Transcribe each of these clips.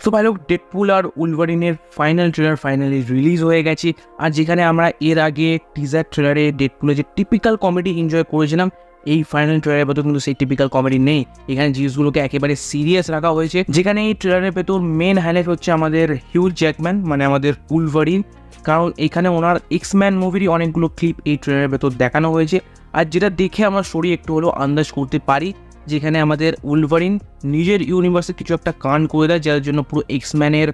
তো ভাই লোক, ডেডপুল আর উলভারিনের ফাইনাল ট্রেলার ফাইনালি রিলিজ হয়ে গেছে। আর যেখানে আমরা এর আগে টিজার ট্রেলারে ডেডপুলের যে টিপিক্যাল কমেডি এনজয় করেছিলাম, এই ফাইনাল ট্রেলারের ভেতর কিন্তু সেই টিপিক্যাল কমেডি নেই। এখানে জিনিসগুলোকে একেবারে সিরিয়াস রাখা হয়েছে। যেখানে এই ট্রেলারের ভেতর মেন হাইলাইট হচ্ছে আমাদের হিউ জ্যাকম্যান, মানে আমাদের উলভারিন। কারণ এখানে ওনার এক্সম্যান মুভিরই অনেকগুলো ক্লিপ এই ট্রেলারের ভেতর দেখানো হয়েছে। আর যেটা দেখে আমরা শরীর একটু হলেও আন্দাজ করতে পারি, যেখানে আমাদের উলভারিন নিজের ইউনিভার্সে কিছু একটা কাণ্ড করে দেয়, যার জন্য পুরো এক্সম্যানের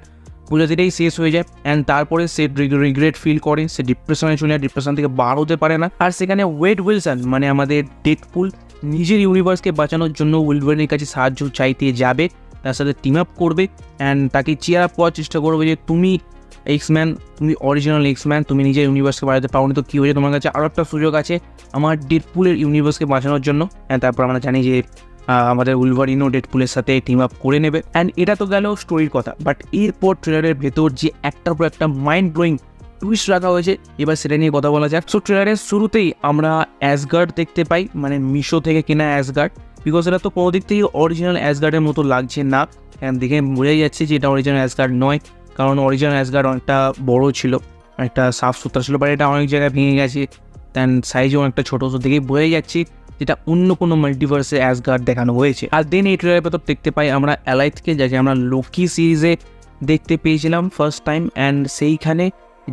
প্রজাতিটাই শেষ হয়ে যায়। অ্যান্ড তারপরে সে রিগ্রেট ফিল করে, সে ডিপ্রেশনে চলে যায়, ডিপ্রেশন থেকে বার হতে পারে না। আর সেখানে ওয়েড উইলসন, মানে আমাদের ডেডপুল, নিজের ইউনিভার্সকে বাঁচানোর জন্য উলভারিনের কাছে সাহায্য চাইতে যাবে, তার সাথে টিম আপ করবে অ্যান্ড তাকে চিয়ার আপ করার চেষ্টা করবে যে তুমি এক্সম্যান, তুমি অরিজিনাল এক্সম্যান, তুমি নিজের ইউনিভার্সকে বাঁচাতে পারো না, তো কী হয়েছে, তোমার কাছে আরও একটা সুযোগ আছে আমার ডেডপুলের ইউনিভার্সকে বাঁচানোর জন্য। অ্যান্ড তারপর আমরা জানি যে আমাদের উলভারিনও ডেডপুলের সাথে টিম আপ করে নেবে। অ্যান্ড এটা তো গেল স্টোরির কথা, বাট এরপর ট্রেলারের ভেতর যে একটার পর একটা মাইন্ড ব্লোয়িং টুইস্ট রাখা হয়েছে, এবার সেটা নিয়ে কথা বলা যাক। সো ট্রেলারের শুরুতেই আমরা অ্যাসগার্ড দেখতে পাই, মানে মিশো থেকে কেনা অ্যাসগার্ড, বিকজ এটা তো কোনো দিক থেকে অরিজিনাল অ্যাসগার্ডের মতো লাগছে না। দেখে বোঝাই যাচ্ছে যে এটা অরিজিনাল অ্যাসগার্ড নয়, কারণ অরিজিনাল অ্যাসগার্ড অনেকটা বড় ছিল, অনেকটা সাফ সুতরা ছিল, বাট এটা অনেক জায়গায় ভেঙে গেছে, দেন সাইজও অনেকটা ছোটো, দেখেই বোঝাই যাচ্ছে যেটা অন্য কোনো মাল্টিভার্সে অ্যাসগার্ড দেখানো হয়েছে। আর দেন এই ট্রেলারের ভেতর দেখতে পাই আমরা অ্যালাইথকে, যাকে আমরা লোকি সিরিজে দেখতে পেয়েছিলাম ফার্স্ট টাইম। অ্যান্ড সেইখানে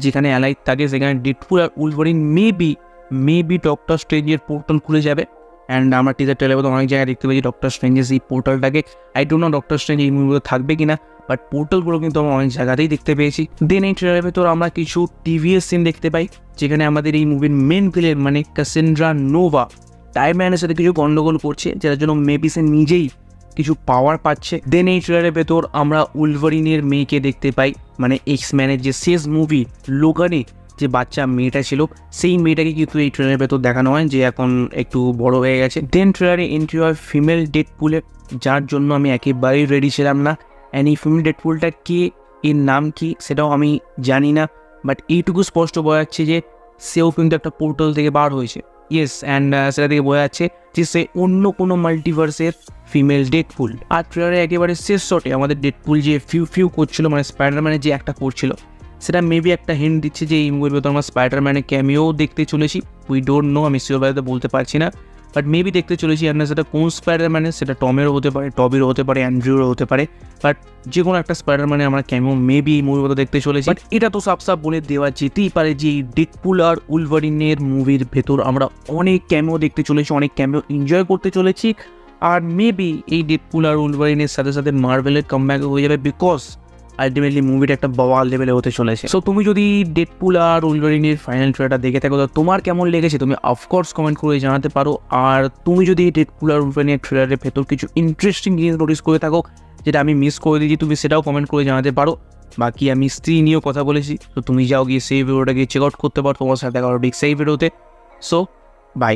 যেখানে অ্যালাইথ থাকে, সেখানে ডেডপুল আর উলভারিন মেবি ডক্টর স্ট্রেঞ্জের পোর্টাল খুলে যাবে। অ্যান্ড আমরা টিজার ট্রেলারের ভেতর অনেক জায়গায় দেখতে পেয়েছি ডক্টর স্ট্রেঞ্জের এই পোর্টালটাকে। I don't know Doctor Strange এই মুভিগুলো থাকবে কিনা, বাট পোর্টালগুলো কিন্তু আমরা অনেক জায়গাতেই দেখতে পেয়েছি। দেন এই ট্রেলারের ভেতর আমরা কিছু টিভিএস সিন দেখতে পাই, যেখানে আমাদের এই মুভির মেন ভিলেন মানে ক্যাসেন্ড্রা নোভা টাইম্যানের সাথে কিছু গন্ডগোল করছে, যার জন্য মেবি সে নিজেই কিছু পাওয়ার পাচ্ছে। দেন এই ট্রেলারের ভেতর আমরা উলভারিনের মেয়েকে দেখতে পাই, মানে এক্সম্যানের যে শেষ মুভি লোগানে যে বাচ্চা মেয়েটা ছিল, সেই মেয়েটাকে কিন্তু এই ট্রেলারের ভেতর দেখানো হয়, যে এখন একটু বড় হয়ে গেছে। দেন ট্রেলারে এন্ট্রি হয় ফিমেল ডেডপুলের, যার জন্য আমি একেবারেই রেডি ছিলাম না। অ্যান্ড এই ফিমেল ডেডপুলটা কে, এর নাম কি সেটাও আমি জানি না, বাট এইটুকু স্পষ্ট বোঝা যাচ্ছে যে সেও কিন্তু একটা পোর্টাল থেকে বার হয়েছে। ইয়েস, অ্যান্ড সেটা থেকে বোঝা যাচ্ছে যে সে অন্য কোনো মাল্টিভার্সের ফিমেল ডেডপুল। আর ট্রেলারে একেবারে শেষ শটে আমাদের ডেডপুল যে ফিউ করছিল, মানে স্পাইডারম্যানের যে একটা করছিল, সেটা মেবি একটা হিন্ট দিচ্ছে যে এই মুভির ভেতর আমরা স্পাইডারম্যানের ক্যামিও দেখতে চলেছি। উই ডোন্ট নো, আমি শিওরভাবে বলতে পারছি না, বাট মেবি দেখতে চলেছি। আর না সেটা কোন স্পাইডারম্যানের, সেটা টমেরও হতে পারে, টবিরও হতে পারে, অ্যান্ড্রিউরও হতে পারে, বাট যে কোনো একটা স্পাইডারম্যানে আমরা ক্যামিও মেবি এই মুভির মতো দেখতে চলেছি। বাট এটা তো সাফ বলে দেওয়া যেতেই পারে যে এই ডেডপুল আর উলভারিনের মুভির ভেতর আমরা অনেক ক্যামিও দেখতে চলেছি, অনেক ক্যামিও এনজয় করতে চলেছি। আর মেবি এই ডেডপুল আর উলভারিনের সাথে সাথে মার্ভেলের কামব্যাক হয়ে যাবে, বিকজ আলটিমেটলি মুভিটা একটা বাওয়াল লেভেলে হতে চলেছে। সো তুমি যদি ডেডপুল আর উলভারিনের ফাইনাল ট্রেলারটা দেখে থাকো, তো তোমার কেমন লেগেছে তুমি অফকোর্স কমেন্ট করে জানাতে পারো। আর তুমি যদি ডেডপুল আর উলভারিনের ট্রেলারের ভেতর কিছু ইন্টারেস্টিং জিনিস নোটিস করে থাকো, যেটা আমি মিস করে দিয়েছি, তুমি সেটাও কমেন্ট করে জানাতে পারো। বাকি আমি স্ত্রী নিয়েও কথা বলেছি, তো তুমি যাও গিয়ে সেই ভিডিওটা গিয়ে চেক আউট করতে পারো। তোমার সাথে দেখা হবে সেই ভিডিওতে। So by.